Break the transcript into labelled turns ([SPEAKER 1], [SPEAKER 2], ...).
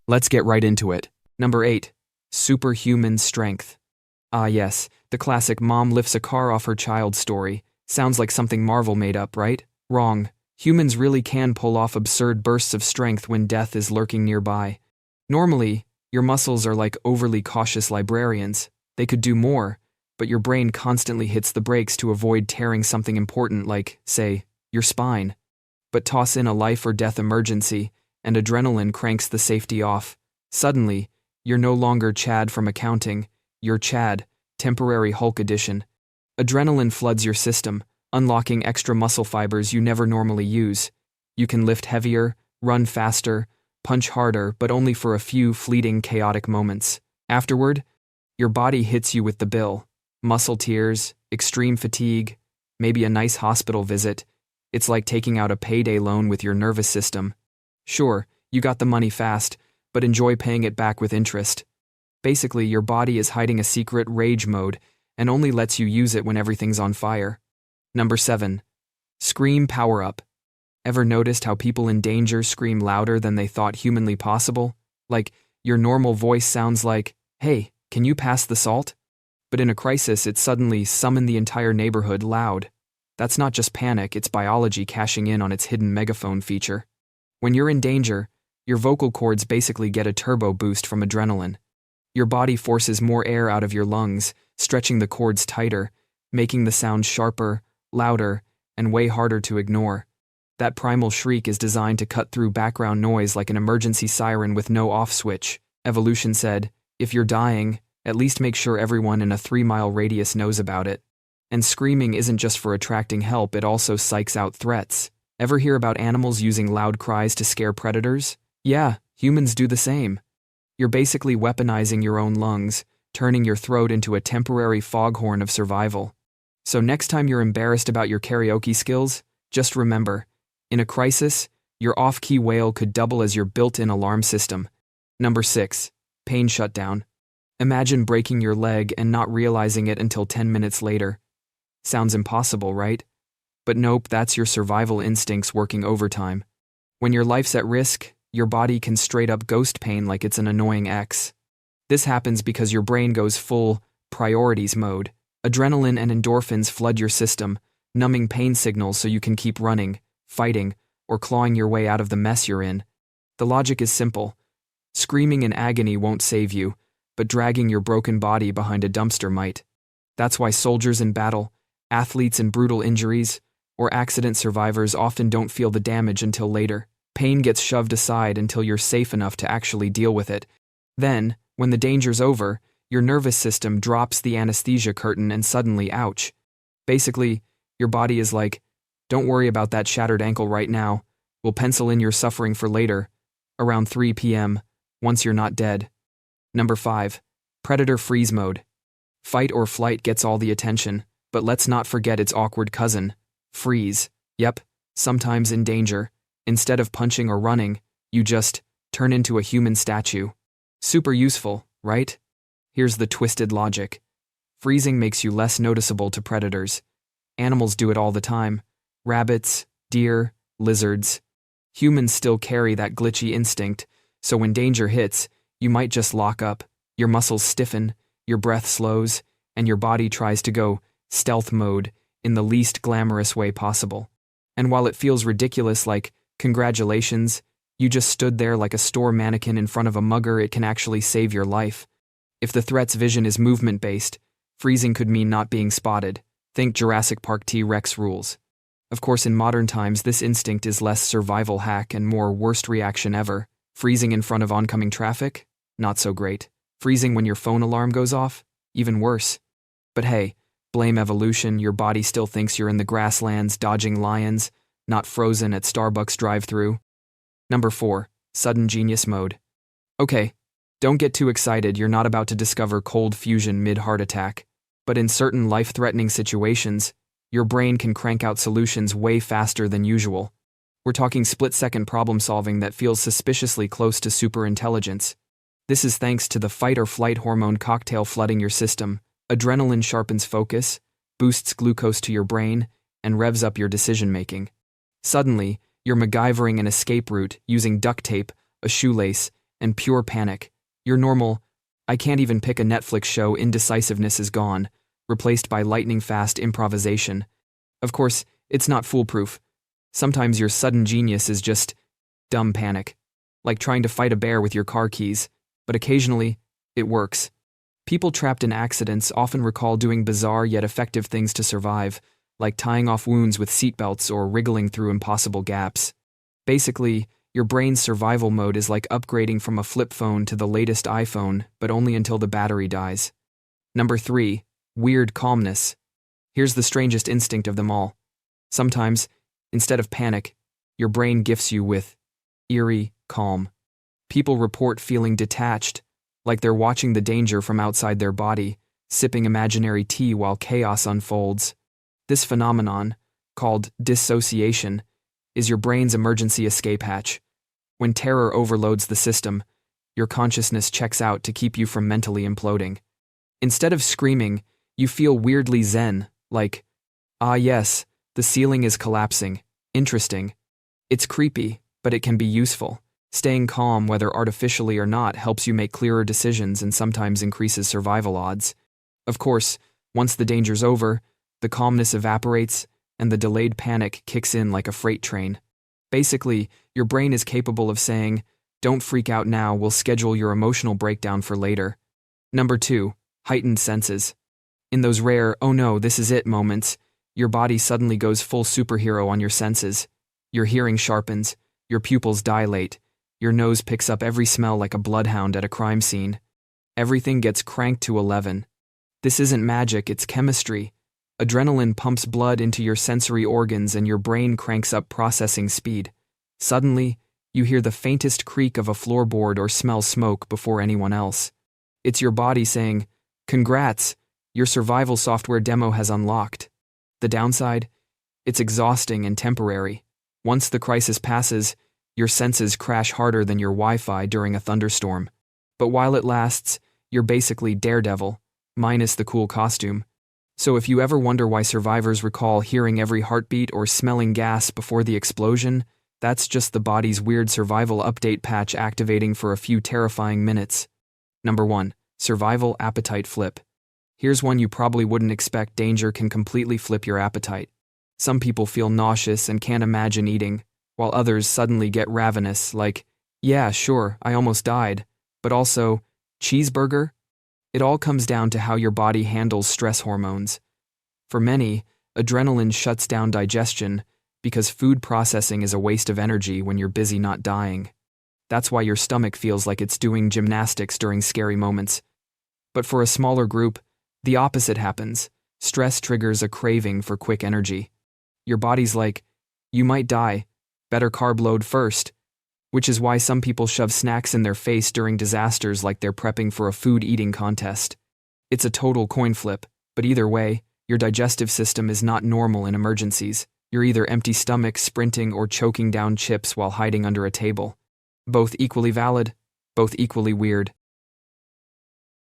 [SPEAKER 1] Let's get right into it. Number 8. Superhuman Strength. Ah yes, the classic mom lifts a car off her child story. Sounds like something Marvel made up, right? Wrong. Humans really can pull off absurd bursts of strength when death is lurking nearby. Normally, your muscles are like overly cautious librarians. They could do more, but your brain constantly hits the brakes to avoid tearing something important like, say, your spine. But toss in a life or death emergency, and adrenaline cranks the safety off. Suddenly, you're no longer Chad from accounting, you're Chad, temporary Hulk edition. Adrenaline floods your system, unlocking extra muscle fibers you never normally use. You can lift heavier, run faster, punch harder, but only for a few fleeting chaotic moments. Afterward, your body hits you with the bill. Muscle tears, extreme fatigue, maybe a nice hospital visit. It's like taking out a payday loan with your nervous system. Sure, you got the money fast, but enjoy paying it back with interest. Basically, your body is hiding a secret rage mode and only lets you use it when everything's on fire. Number 7. Scream power-up. Ever noticed how people in danger scream louder than they thought humanly possible? Like, your normal voice sounds like, "Hey, can you pass the salt?" But in a crisis, it suddenly summons the entire neighborhood loud. That's not just panic, it's biology cashing in on its hidden megaphone feature. When you're in danger, your vocal cords basically get a turbo boost from adrenaline. Your body forces more air out of your lungs, stretching the cords tighter, making the sound sharper, louder, and way harder to ignore. That primal shriek is designed to cut through background noise like an emergency siren with no off switch. Evolution said, if you're dying, at least make sure everyone in a 3-mile radius knows about it. And screaming isn't just for attracting help, it also psychs out threats. Ever hear about animals using loud cries to scare predators? Yeah, humans do the same. You're basically weaponizing your own lungs, turning your throat into a temporary foghorn of survival. So next time you're embarrassed about your karaoke skills, just remember, in a crisis, your off-key wail could double as your built-in alarm system. Number 6. Pain shutdown. Imagine breaking your leg and not realizing it until 10 minutes later. Sounds impossible, right? But nope, that's your survival instincts working overtime. When your life's at risk, your body can straight up ghost pain like it's an annoying ex. This happens because your brain goes full priorities mode. Adrenaline and endorphins flood your system, numbing pain signals so you can keep running, fighting, or clawing your way out of the mess you're in. The logic is simple. Screaming in agony won't save you, but dragging your broken body behind a dumpster might. That's why soldiers in battle, athletes in brutal injuries, or accident survivors often don't feel the damage until later. Pain gets shoved aside until you're safe enough to actually deal with it. Then, when the danger's over, your nervous system drops the anesthesia curtain and suddenly, ouch. Basically, your body is like, don't worry about that shattered ankle right now. We'll pencil in your suffering for later, around 3 p.m., once you're not dead. Number 5. Predator freeze mode. Fight or flight gets all the attention, but let's not forget its awkward cousin, freeze. Yep, sometimes in danger, instead of punching or running, you just turn into a human statue. Super useful, right? Here's the twisted logic. Freezing makes you less noticeable to predators. Animals do it all the time. Rabbits, deer, lizards. Humans still carry that glitchy instinct, so when danger hits, you might just lock up, your muscles stiffen, your breath slows, and your body tries to go stealth mode in the least glamorous way possible. And while it feels ridiculous, like, congratulations, you just stood there like a store mannequin in front of a mugger, it can actually save your life. If the threat's vision is movement-based, freezing could mean not being spotted. Think Jurassic Park T-Rex rules. Of course, in modern times, this instinct is less survival hack and more worst reaction ever. Freezing in front of oncoming traffic? Not so great. Freezing when your phone alarm goes off? Even worse. But hey, blame evolution, your body still thinks you're in the grasslands dodging lions, not frozen at Starbucks drive-thru. Number 4. Sudden genius mode. Okay, don't get too excited, you're not about to discover cold fusion mid-heart attack. But in certain life-threatening situations, your brain can crank out solutions way faster than usual. We're talking split-second problem-solving that feels suspiciously close to superintelligence. This is thanks to the fight-or-flight hormone cocktail flooding your system. Adrenaline sharpens focus, boosts glucose to your brain, and revs up your decision-making. Suddenly, you're MacGyvering an escape route using duct tape, a shoelace, and pure panic. Your normal, I can't even pick a Netflix show indecisiveness is gone, replaced by lightning-fast improvisation. Of course, it's not foolproof. Sometimes your sudden genius is just dumb panic, like trying to fight a bear with your car keys, but occasionally, it works. People trapped in accidents often recall doing bizarre yet effective things to survive, like tying off wounds with seatbelts or wriggling through impossible gaps. Basically, your brain's survival mode is like upgrading from a flip phone to the latest iPhone, but only until the battery dies. Number 3. Weird calmness. Here's the strangest instinct of them all. Sometimes, instead of panic, your brain gifts you with eerie calm. People report feeling detached, like they're watching the danger from outside their body, sipping imaginary tea while chaos unfolds. This phenomenon, called dissociation, is your brain's emergency escape hatch. When terror overloads the system, your consciousness checks out to keep you from mentally imploding. Instead of screaming, you feel weirdly zen, like, ah yes, the ceiling is collapsing. Interesting. It's creepy, but it can be useful. Staying calm, whether artificially or not, helps you make clearer decisions and sometimes increases survival odds. Of course, once the danger's over, the calmness evaporates and the delayed panic kicks in like a freight train. Basically, your brain is capable of saying, don't freak out now, we'll schedule your emotional breakdown for later. Number 2. Heightened senses. In those rare, oh no, this is it moments, your body suddenly goes full superhero on your senses. Your hearing sharpens, your pupils dilate, your nose picks up every smell like a bloodhound at a crime scene. Everything gets cranked to 11. This isn't magic, it's chemistry. Adrenaline pumps blood into your sensory organs and your brain cranks up processing speed. Suddenly, you hear the faintest creak of a floorboard or smell smoke before anyone else. It's your body saying, congrats, your survival software demo has unlocked. The downside? It's exhausting and temporary. Once the crisis passes, your senses crash harder than your Wi-Fi during a thunderstorm. But while it lasts, you're basically Daredevil, minus the cool costume. So if you ever wonder why survivors recall hearing every heartbeat or smelling gas before the explosion, that's just the body's weird survival update patch activating for a few terrifying minutes. Number 1. Survival appetite flip. Here's one you probably wouldn't expect. Danger can completely flip your appetite. Some people feel nauseous and can't imagine eating, while others suddenly get ravenous, like, yeah, sure, I almost died, but also, cheeseburger? It all comes down to how your body handles stress hormones. For many, adrenaline shuts down digestion because food processing is a waste of energy when you're busy not dying. That's why your stomach feels like it's doing gymnastics during scary moments. But for a smaller group, the opposite happens. Stress triggers a craving for quick energy. Your body's like, you might die, better carb load first, which is why some people shove snacks in their face during disasters like they're prepping for a food eating contest. It's a total coin flip, but either way, your digestive system is not normal in emergencies. You're either empty stomach sprinting or choking down chips while hiding under a table. Both equally valid, both equally weird.